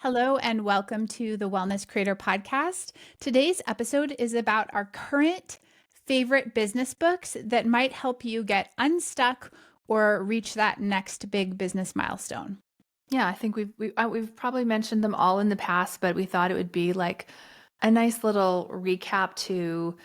Hello and welcome to the Wellness Creator Podcast. Today's episode is about our current favorite business books that might help you get unstuck or reach that next big business milestone. Yeah, I think we've probably mentioned them all in the past, but we thought it would be like a nice little recap to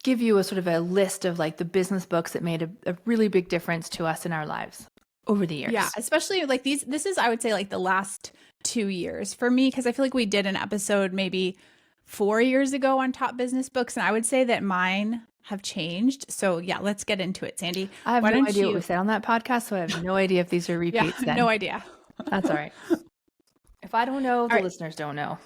give you a sort of a list of like the business books that made a really big difference to us in our lives over the years. Yeah, especially like this is, I would say, like the last 2 years for me, because I feel like we did an episode maybe 4 years ago on top business books, and I would say that mine have changed. So yeah, let's get into it, Sandy. I have Why no don't idea what you? we said on that podcast, so I have no idea if these are Yeah, repeats then. no idea. That's all right. If I don't know, All the right. listeners don't know.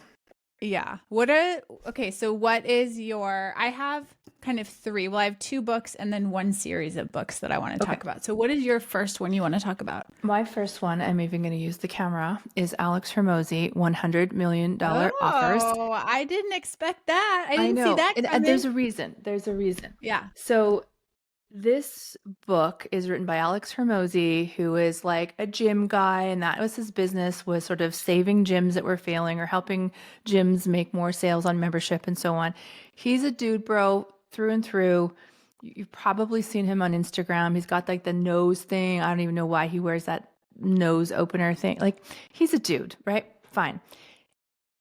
Yeah. Okay, so what is I have kind of three. Well, I have two books and then one series of books that I want to talk about. So what is your first one you want to talk about? My first one, I'm even going to use the camera, is Alex Hormozi, $100 million offers. Oh, I didn't expect that. I didn't see know. that coming. There's a reason. There's a reason. Yeah. So this book is written by Alex Hormozi, who is like a gym guy, and that was his business, was sort of saving gyms that were failing or helping gyms make more sales on membership and so on. He's a dude, bro, through and through. You've probably seen him on Instagram. He's got like the nose thing. I don't even know why he wears that nose opener thing. Like, he's a dude, right? Fine.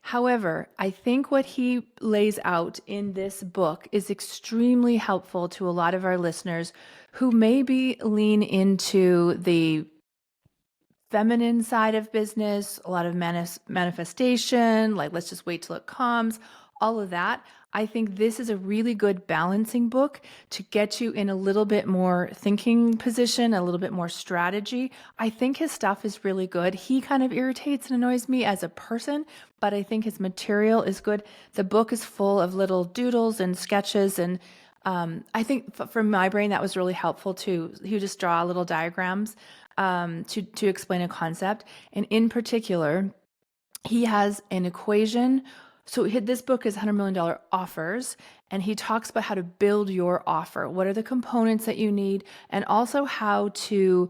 However, I think what he lays out in this book is extremely helpful to a lot of our listeners who maybe lean into the feminine side of business, a lot of manifestation, like let's just wait till it comes, all of that. I think this is a really good balancing book to get you in a little bit more thinking position, a little bit more strategy. I think his stuff is really good. He kind of irritates and annoys me as a person, but I think his material is good. The book is full of little doodles and sketches, and I think for my brain that was really helpful too. He would just draw little diagrams to explain a concept, and in particular, he has an equation. So this book is $100 million offers, and he talks about how to build your offer. What are the components that you need, and also how to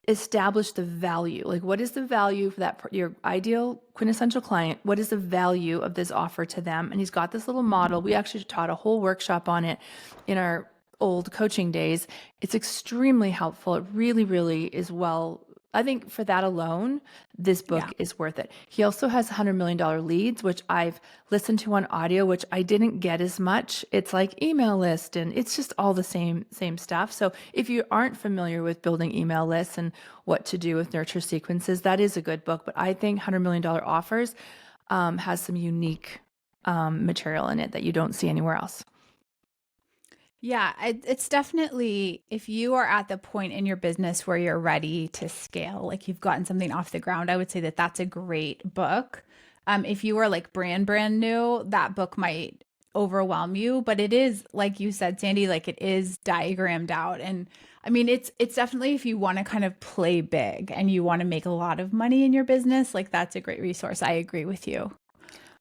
establish the value. Like, what is the value for that your ideal quintessential client? What is the value of this offer to them? And he's got this little model. We actually taught a whole workshop on it in our old coaching days. It's extremely helpful. It really, really is well. I think for that alone, this book is worth it. He also has $100 million leads, which I've listened to on audio, which I didn't get as much. It's like email list, and it's just all the same stuff. So if you aren't familiar with building email lists and what to do with nurture sequences, that is a good book. But I think $100 million offers has some unique material in it that you don't see anywhere else. Yeah, it's definitely, if you are at the point in your business where you're ready to scale, like you've gotten something off the ground, I would say that that's a great book. If you are like brand new, that book might overwhelm you, but it is, like you said, Sandy, like it is diagrammed out. And I mean, it's definitely, if you want to kind of play big and you want to make a lot of money in your business, like that's a great resource. I agree with you.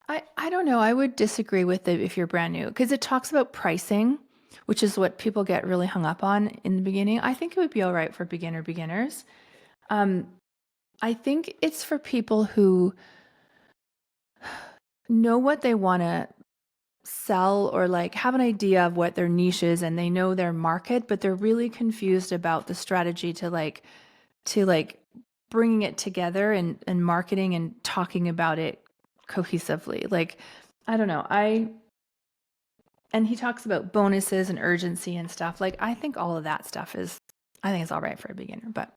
I don't know. I would disagree with it if you're brand new, because it talks about pricing, which is what people get really hung up on in the beginning. I think it would be all right for beginners. I think it's for people who know what they want to sell, or like have an idea of what their niche is, and they know their market, but they're really confused about the strategy to bringing it together and marketing and talking about it cohesively. Like, I don't know. And he talks about bonuses and urgency and stuff. Like, I think all of that stuff I think it's all right for a beginner, but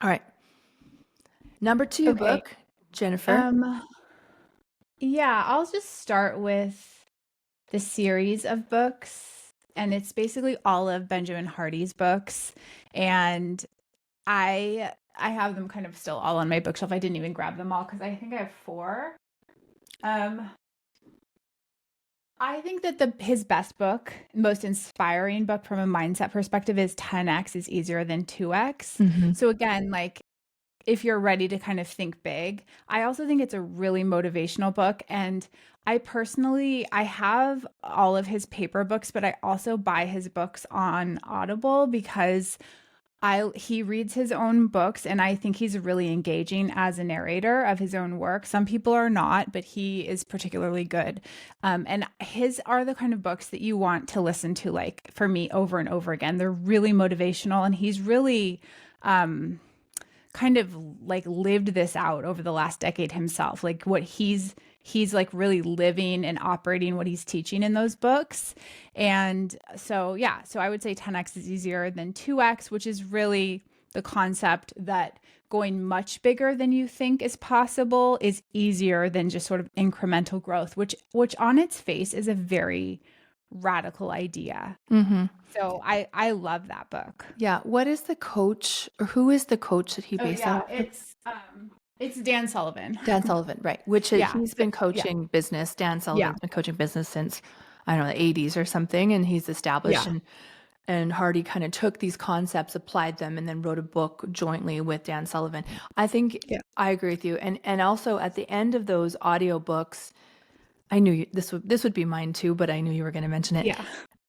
all right. Number 2 book, Jennifer. Yeah, I'll just start with the series of books, and it's basically all of Benjamin Hardy's books. And I have them kind of still all on my bookshelf. I didn't even grab them all because I think I have 4. I think that his best book, most inspiring book from a mindset perspective, is 10x is easier than 2x. Mm-hmm. So again, like if you're ready to kind of think big, I also think it's a really motivational book. And I have all of his paper books, but I also buy his books on Audible because He reads his own books, and I think he's really engaging as a narrator of his own work. Some people are not, but he is particularly good. And his are the kind of books that you want to listen to, like for me, over and over again. They're really motivational, and he's really kind of like lived this out over the last decade himself. Like what he's like really living and operating what he's teaching in those books. And so yeah, so I would say 10x is easier than 2x, which is really the concept that going much bigger than you think is possible is easier than just sort of incremental growth, which on its face is a very radical idea. Mm-hmm. So I love that book. Yeah. What is the coach, or who is the coach that he Oh based that yeah, off of? it's Dan Sullivan. Dan Sullivan, right? Which Yeah. he's So been yeah. coaching business. Dan Yeah. Sullivan's been coaching business since, I don't know, the 80s or something, and he's established, Yeah. and Hardy kind of took these concepts, applied them, and then wrote a book jointly with Dan Sullivan. I think Yeah. I agree with you. And also at the end of those audiobooks, I knew this would be mine too, but I knew you were going to mention it. Yeah.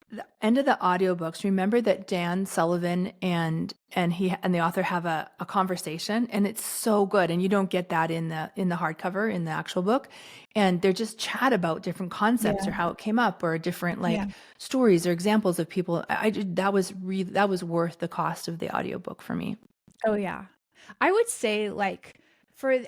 The end of the audiobooks, remember that Dan Sullivan and he and the author have a conversation, and it's so good, and you don't get that in the hardcover, in the actual book. And they're just chat about different concepts Yeah. or how it came up, or different like Yeah. stories or examples of people. That was worth the cost of the audiobook for me. Oh yeah. I would say like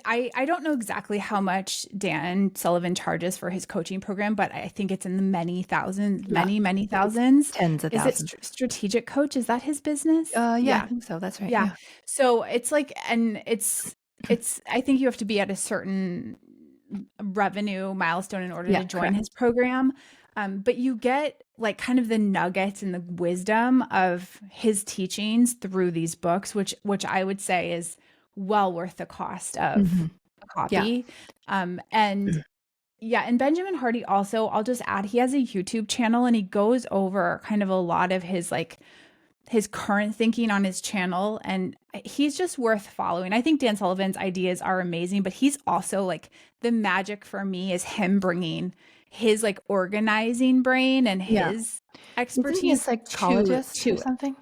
I don't know exactly how much Dan Sullivan charges for his coaching program, but I think it's in the many thousands, Yeah, many it's thousands. tens of Is it thousands. Strategic Coach? Is that his business? Yeah, I Yeah. think so. That's right. Yeah. Yeah. So it's like, and it's I think you have to be at a certain revenue milestone in order Yeah, to join correct. his program. But you get like kind of the nuggets and the wisdom of his teachings through these books, which I would say is well worth the cost of Hmm. a Yeah. copy. And yeah, and Benjamin Hardy also, I'll just add, he has a YouTube channel and he goes over kind of a lot of his like his current thinking on his channel, and he's just worth following. I think Dan Sullivan's ideas are amazing, but he's also like the magic for me is him bringing his like organizing brain and Yeah. his Isn't he a expertise psychologist to or it. something?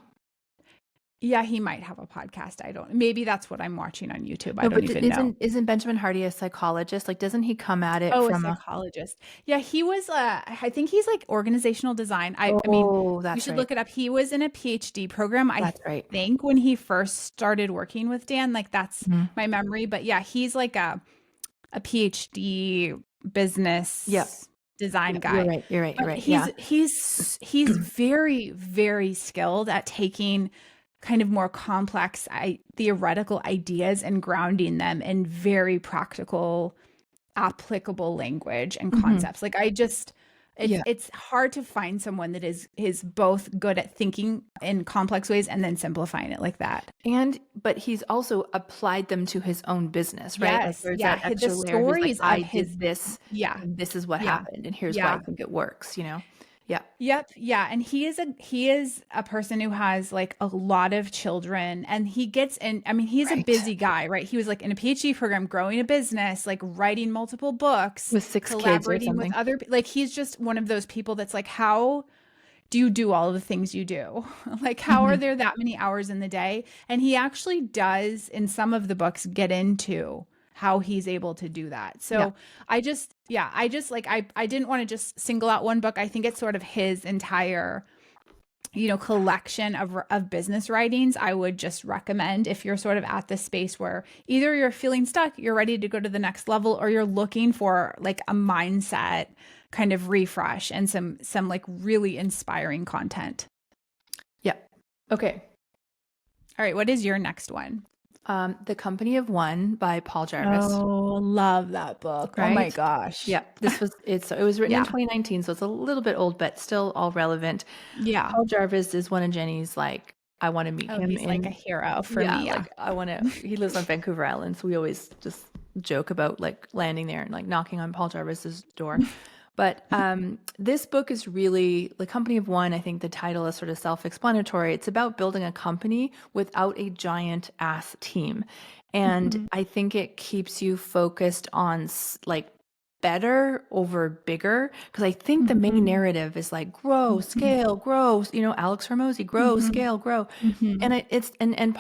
Yeah, he might have a podcast. I don't. Maybe that's what I'm watching on YouTube. I No, don't but even know. isn't Benjamin Hardy a psychologist? Like, doesn't he come at it Oh, a from a? psychologist. Yeah, he was I think he's like organizational design. I mean, Oh, you that's should right. look it up. He was in a PhD program, I That's right. think, when he first started working with Dan. Like that's Mhm. my memory, but yeah, he's like a PhD Yep. business design Yep. You're guy. right. You're right. You're But right. Yeah. he's very very skilled at taking kind of more complex theoretical ideas and grounding them in very practical applicable language and Hmm. concepts. Like I just Yeah. it's hard to find someone that is both good at thinking in complex ways and then simplifying it like that. But he's also applied them to his own business, right? Like Yes. there's Yeah. that The extra layer of his like, stories of I his did this, yeah. and this is what Yeah. happened, and here's why I Yeah. think it works, you know? Yeah. Yep. Yeah. And he is a person who has like a lot of children and he gets in. I mean, he's a Right. busy guy, right? He was like in a PhD program, growing a business, like writing multiple books, With 6 kids or collaborating with something. like he's just one of those people that's like, how do you do all of the things you do? Like, how are Hmm. there that many hours in the day? And he actually does, in some of the books, get into how he's able to do that. Yeah. So I just like, I didn't want to just single out one book. I think it's sort of his entire, collection of business writings. I would just recommend if you're sort of at the space where either you're feeling stuck, you're ready to go to the next level, or you're looking for like a mindset kind of refresh and some like really inspiring content. Yeah. Okay. All right, what is your next one? The Company of One by Paul Jarvis. Oh, love that book. Oh my Right? gosh. Yeah, it was written in Yeah. 2019, so it's a little bit old, but still all relevant. Yeah. Paul Jarvis is one of Jenny's, like, I want to meet Oh, him he's like a in, hero for yeah, me. Yeah. like he lives on Vancouver Island, so we always just joke about like landing there and like knocking on Paul Jarvis's door. But this book is really The Company of One. I think the title is sort of self-explanatory. It's about building a company without a giant ass team. And Mhm. I think it keeps you focused on like better over bigger, because I think the main Mhm. narrative is like grow, Mhm. scale, grow, Alex Hormozi, grow, Mhm. scale, grow. Mhm. And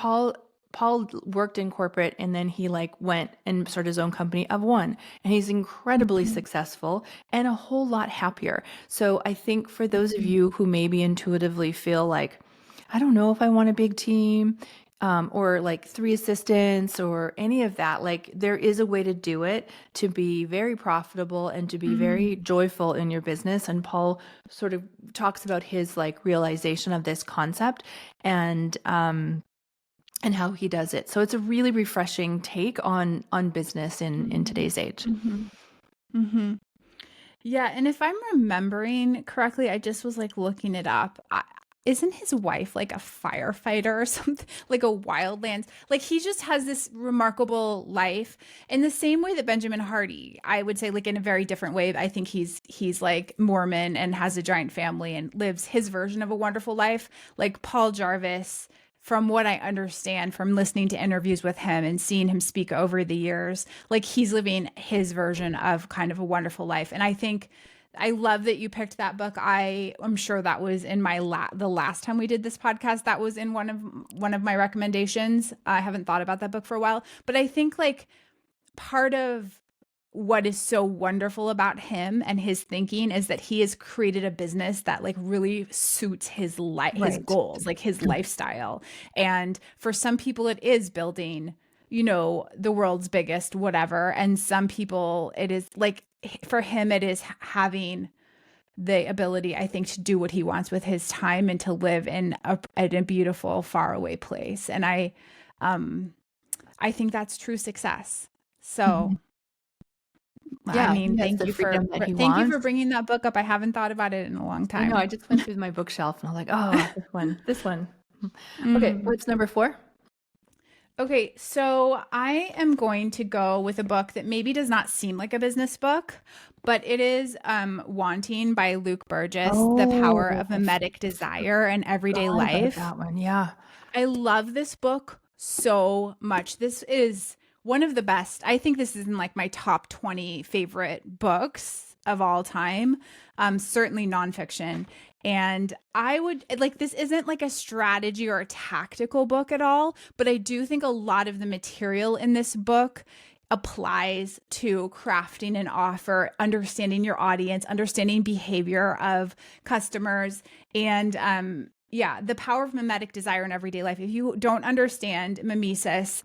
Paul worked in corporate, and then he like went and started his own company of one, and he's incredibly Mhm. successful and a whole lot happier. So I think for those of Mhm. you who maybe intuitively feel like, I don't know if I want a big team, or like 3 assistants or any of that, like there is a way to do it to be very profitable and to be Mhm. very joyful in your business. And Paul sort of talks about his like realization of this concept, and how he does it. So it's a really refreshing take on business in Mhm. today's age. Mhm. Mhm. Yeah, and if I'm remembering correctly, I just was like looking it up. Isn't his wife like a firefighter or something? Like a wildlands? Like he just has this remarkable life in the same way that Benjamin Hardy, I would say, like in a very different way. I think he's like Mormon and has a giant family and lives his version of a wonderful life. Like Paul Jarvis, from what I understand from listening to interviews with him and seeing him speak over the years, like he's living his version of kind of a wonderful life. And I think I love that you picked that book. I'm sure that was in my the last time we did this podcast. That was in one of my recommendations. I haven't thought about that book for a while, but I think like part of what is so wonderful about him and his thinking is that he has created a business that like really suits his Right. goals, like his lifestyle. And for some people it is building, the world's biggest whatever, and some people it is like for him it is having the ability, I think, to do what he wants with his time and to live in a beautiful faraway place. And um I think that's true success. So Mhm. I Yeah, mean, he has the freedom that he thank you for wants. bringing that book up. I haven't thought about it in a long I know, I time. just went through my bookshelf and I'm like, oh, this one. Okay, Mm. what's number 4? Okay, so I am going to go with a book that maybe does not seem like a business book, but it is Wanting by Luke Burgess, The Power Oh, of Mimetic Desire and Everyday forgot about Life. that one. Yeah. I love this book so much. This is one of the best. I think this is in like my top 20 favorite books of all time. Certainly nonfiction. And I would like this isn't like a strategy or a tactical book at all, but I do think a lot of the material in this book applies to crafting an offer, understanding your audience, understanding behavior of customers, and yeah, the power of mimetic desire in everyday life. If you don't understand mimesis,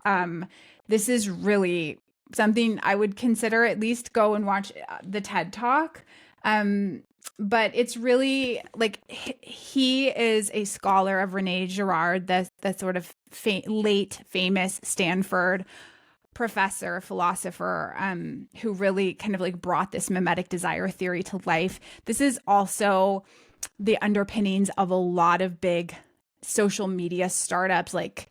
this is really something I would consider. At least go and watch the TED Talk. Um, but it's really like he is a scholar of Rene Girard, the sort of late famous Stanford professor, philosopher, who really kind of like brought this mimetic desire theory to life. This is also the underpinnings of a lot of big social media startups. Like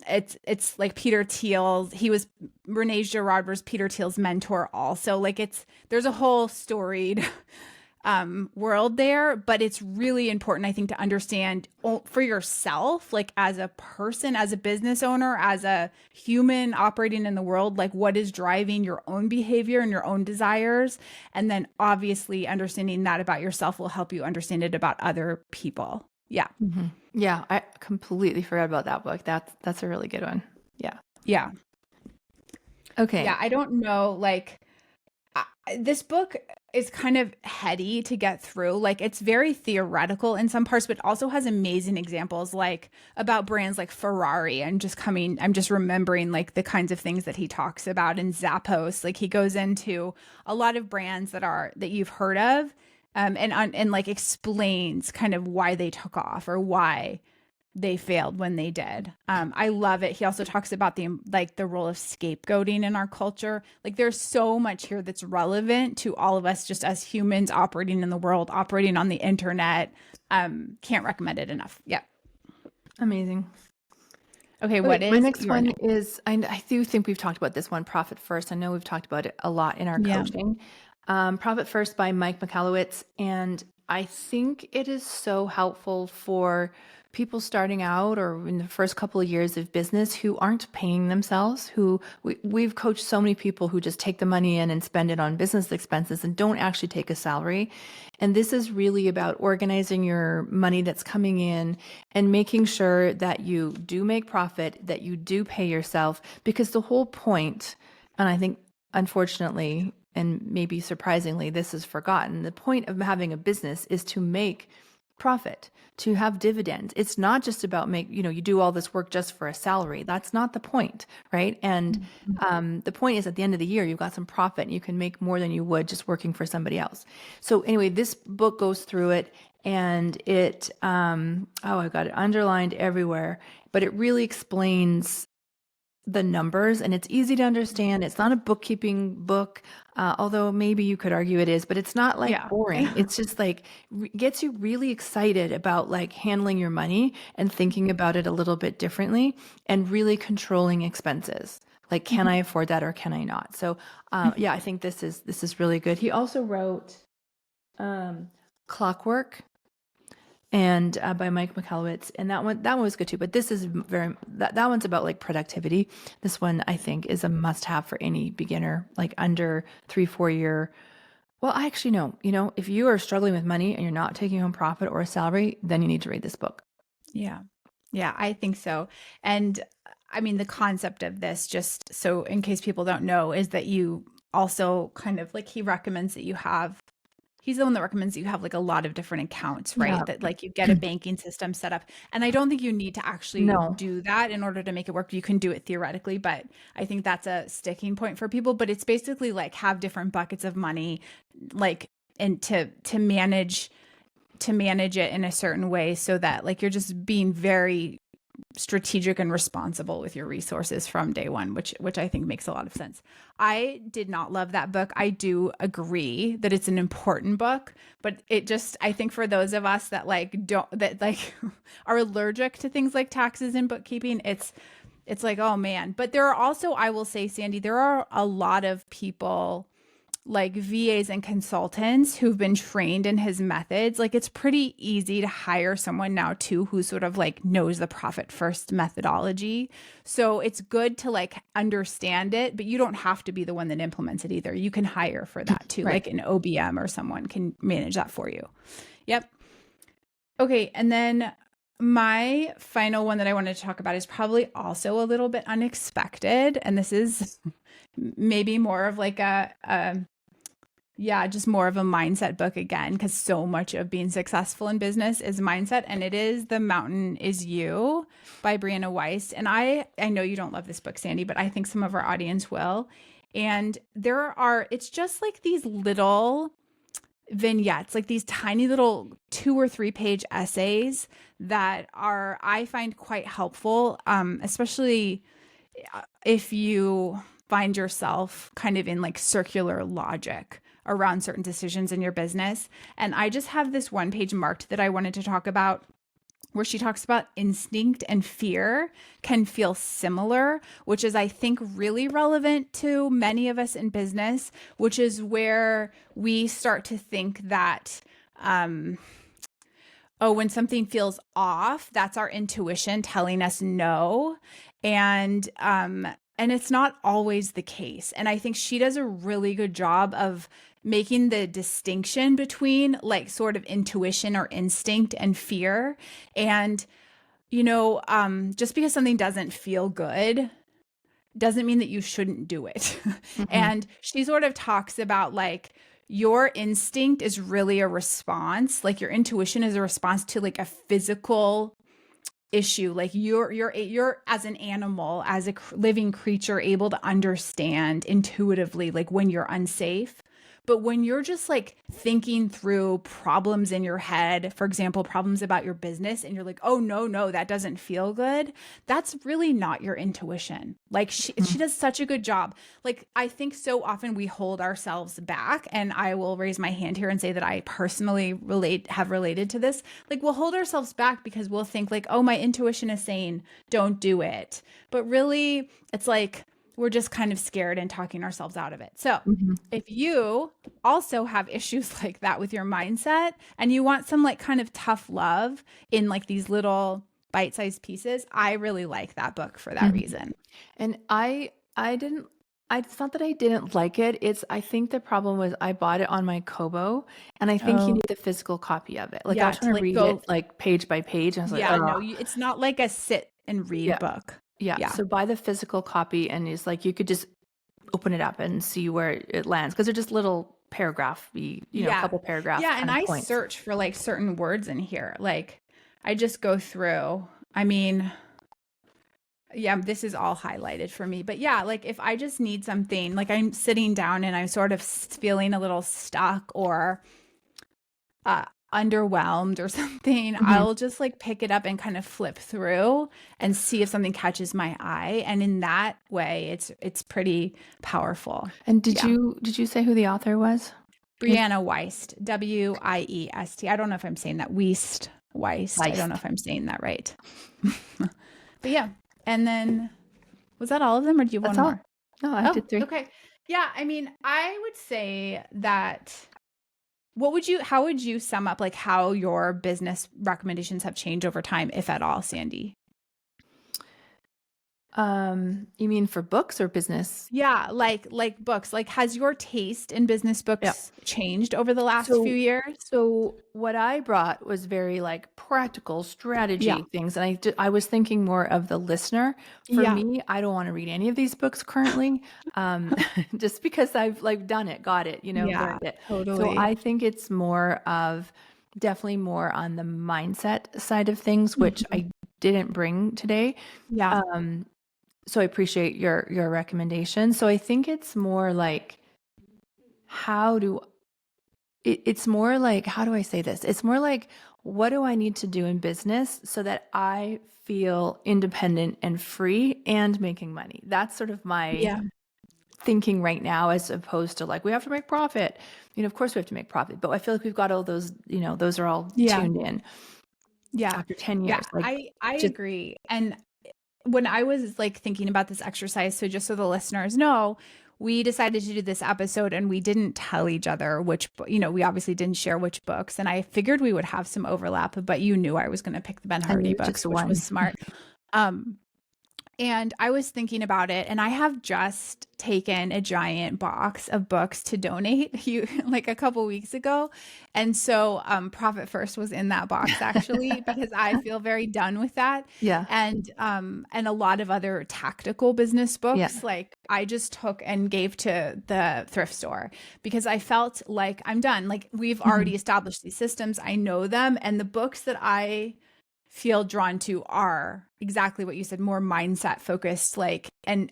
it's like Peter Thiel. He was Rene Girard was Peter Thiel's mentor also. Like there's a whole storied world there, but it's really important, I think, to understand for yourself, like as a person, as a business owner, as a human operating in the world, like what is driving your own behavior and your own desires. And then obviously understanding that about yourself will help you understand it about other people. Yeah. Mhm. Yeah, I completely forgot about that book. That's a really good one. Yeah. Yeah. Okay. Yeah. I don't know. Like, this book is kind of heady to get through. Like it's very theoretical in some parts, but also has amazing examples like about brands like Ferrari. I'm just remembering like the kinds of things that he talks about in Zappos. Like he goes into a lot of brands that you've heard of, and like explains kind of why they took off or why they failed when they did. I love it. He also talks about the role of scapegoating in our culture. Like there's so much here that's relevant to all of us just as humans operating in the world, operating on the internet. Can't recommend it enough. Yeah. Amazing. Okay, Okay, what my is next your one next? is, I do think we've talked about this one, Profit First. I know we've talked about it a lot in our Yeah. coaching. Profit First by Mike Michalowicz. And I think it is so helpful for people starting out or in the first couple of years of business who aren't paying themselves, who we've coached so many people who just take the money in and spend it on business expenses and don't actually take a salary. And this is really about organizing your money that's coming in and making sure that you do make profit, that you do pay yourself, because the whole point, and I think unfortunately, and maybe surprisingly, this is forgotten. The point of having a business is to make profit, to have dividends. It's not just about you do all this work just for a salary. That's not the point, right? And Mhm. the point is at the end of the year, you've got some profit and you can make more than you would just working for somebody else. So anyway, this book goes through it and oh, I've got it underlined everywhere, but it really explains the numbers and it's easy to understand. It's not a bookkeeping book, although maybe you could argue it is, but it's not like Yeah. boring. It's just like gets you really excited about like handling your money and thinking about it a little bit differently and really controlling expenses. Like, can I afford that or can I not? So, yeah, I think this is really good. He also wrote Clockwork and by Mike Michalowicz, and that one was good too. But this is that one's about like productivity. This one I think is a must-have for any beginner, like under 3-4 year. Well, I actually know, if you are struggling with money and you're not taking home profit or a salary, then you need to read this book. Yeah. Yeah, I think so. And I mean, the concept of this, just so in case people don't know, is that you also kind of like he recommends that you have, he's the one that recommends that you have like a lot of different accounts, Yeah. right? That like you get a banking system set up. And I don't think you need to actually No. do that in order to make it work. You can do it theoretically, but I think that's a sticking point for people. But it's basically like have different buckets of money, like, and to manage it in a certain way so that like you're just being very strategic and responsible with your resources from day one, which I think makes a lot of sense. I did not love that book. I do agree that it's an important book, but it just I think for those of us that like don't that like are allergic to things like taxes and bookkeeping, it's like, oh man. But there are also, I will say, Sandy, there are a lot of people like VAs and consultants who've been trained in his methods. Like it's pretty easy to hire someone now too who sort of like knows the profit first methodology. So it's good to like understand it, but you don't have to be the one that implements it either. You can hire for that too. Right. Like an OBM or someone can manage that for you. Yep. Okay, and then my final one that I wanted to talk about is probably also a little bit unexpected, and this is maybe more of like yeah, just more of a mindset book again, because so much of being successful in business is mindset, and it is The Mountain Is You by Brianna Weiss. And I know you don't love this book, Sandy, but I think some of our audience will. And it's just like these little vignettes, like these tiny little 2 or 3 page essays that are, I find quite helpful, especially if you find yourself kind of in like circular logic around certain decisions in your business. And I just have this one page marked that I wanted to talk about where she talks about instinct and fear can feel similar, which is, I think, really relevant to many of us in business, which is where we start to think that, oh, when something feels off, that's our intuition telling us no. And it's not always the case. And I think she does a really good job of making the distinction between like sort of intuition or instinct and fear. And, just because something doesn't feel good doesn't mean that you shouldn't do it. Mm-hmm. And she sort of talks about like your instinct is really a response, like your intuition is a response to like a physical issue. Like you're as an animal, as a living creature, able to understand intuitively like when you're unsafe. But when you're just like thinking through problems in your head, for example, problems about your business, and you're like, oh, no, that doesn't feel good, that's really not your intuition. Like she does such a good job. Like I think so often we hold ourselves back, and I will raise my hand here and say that I personally have related to this. Like we'll hold ourselves back because we'll think like, oh, my intuition is saying don't do it. But really, it's like we're just kind of scared and talking ourselves out of it. So Mhm. if you also have issues like that with your mindset and you want some like kind of tough love in like these little bite-sized pieces, I really like that book for that Mhm. reason. And I didn't it's not that I didn't like it, it's I think the problem was I bought it on my Kobo, and I think you Oh, need the physical copy of it. Like, I yeah, was to trying to like read it, go, like, page by page, and I was like, yeah, no, "Ugh." it's not like a sit and read Yeah, book. yeah, Yeah. so buy the physical copy, and it's like you could just open it up and see where it lands because 'cause they're just little paragraphy, a Yeah. couple paragraph Yeah, kind and of I points. search for like certain words in here. Like I just go through. I mean, yeah, this is all highlighted for me. But yeah, like if I just need something, like I'm sitting down and I'm sort of feeling a little stuck or uh underwhelmed or something, Mhm. I'll just like pick it up and kind of flip through and see if something catches my eye. And in that way, it's pretty powerful. And did Yeah. you say who the author was? Can you Brianna Weist, Wiest. I don't know if I'm saying that. Weist. I don't know Weist. if I'm saying that right. But yeah. And then was that all of them or do you have That's one all. more? No, I Oh, did 3. okay. Yeah, I mean, I would say that how would you sum up like how your business recommendations have changed over time, if at all, Sandy? You mean for books or business? Yeah, like books. Like has your taste in business Yeah. books changed over the last few So years? so what I brought was very like practical Yeah. strategy things, and I was thinking more of the listener. For Yeah. me, I don't want to read any of these books currently, just because I've like done it, got it, Yeah, learned it. So totally. I think it's more of definitely more on the mindset side of things, which Mhm. I didn't bring today. Yeah. Um, so I appreciate your recommendation. So I think it's more like how do it's more like, how do I say this? It's more like, what do I need to do in business so that I feel independent and free and making money? That's sort of my Yeah. thinking right now, as opposed to like, we have to make profit. Of course we have to make profit, but I feel like we've got all those, those are all Yeah. tuned in Yeah. after 10 Yeah, years. Like, I just, agree. And when I was like thinking about this exercise, so just so the listeners know, we decided to do this episode and we didn't tell each other we obviously didn't share which books. And I figured we would have some overlap, but you knew I was going to pick the Ben I Hardy knew just books, which was one. smart. Um, And I was thinking about it, and I have just taken a giant box of books to donate you like a couple weeks ago. And so Profit First was in that box actually because I feel very done with that. Yeah. And a lot of other tactical business Yeah. books like I just took and gave to the thrift store because I felt like I'm done. Like we've Mhm. already established these systems, I know them, and the books that I feel drawn to are exactly what you said, more mindset focused, like and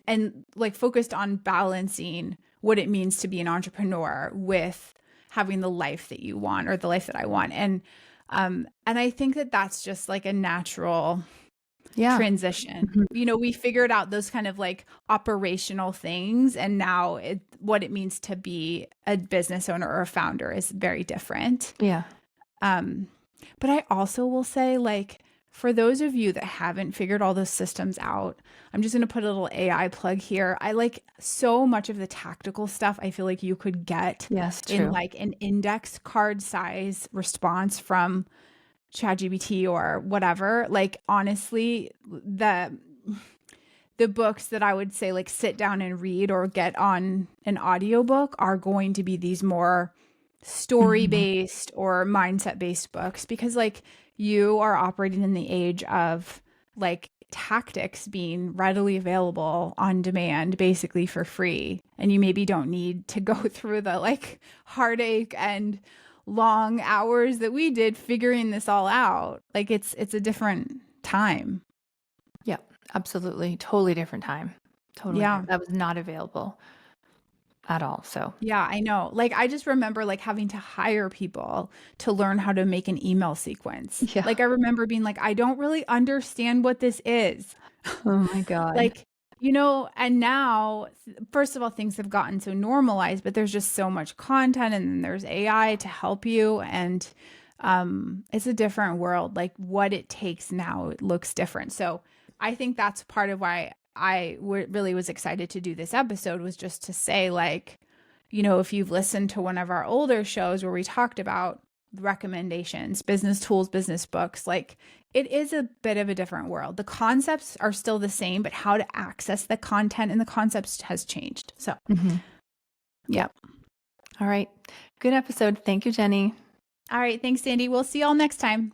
like focused on balancing what it means to be an entrepreneur with having the life that you want or the life that I want. And I think that that's just like a natural Yeah. transition. Mhm. We figured out those kind of like operational things, and now what it means to be a business owner or a founder is very different. Yeah. um but I also will say, like, for those of you that haven't figured all those systems out, I'm just going to put a little AI plug here. I like so much of the tactical stuff. I feel like you could get Yes, in true. like an index card size response from ChatGPT or whatever. Like, honestly, the books that I would say like sit down and read or get on an audiobook are going to be these more story Mhm. based or mindset based books because like you are operating in the age of like tactics being readily available on demand basically for free, and you maybe don't need to go through the like heartache and long hours that we did figuring this all out. Like it's a different time. Yeah, absolutely. Totally different time. Totally Yeah. different. That was not available at all. So, Yeah, I know. Like I just remember like having to hire people to learn how to make an email sequence. yeah. Like I remember being like, I don't really understand what this is. Oh my God. Like, and now first of all, things have gotten so normalized, but there's just so much content and then there's AI to help you. And it's a different world. Like what it takes now, it looks different. So I think that's part of why really was excited to do this episode was just to say, like, you know, if you've listened to one of our older shows where we talked about recommendations, business tools, business books, like it is a bit of a different world. The concepts are still the same, but how to access the content and the concepts has changed. So, yeah. All right. Good episode. Thank you, Jenny. All right. Thanks, Sandy. We'll see y'all next time.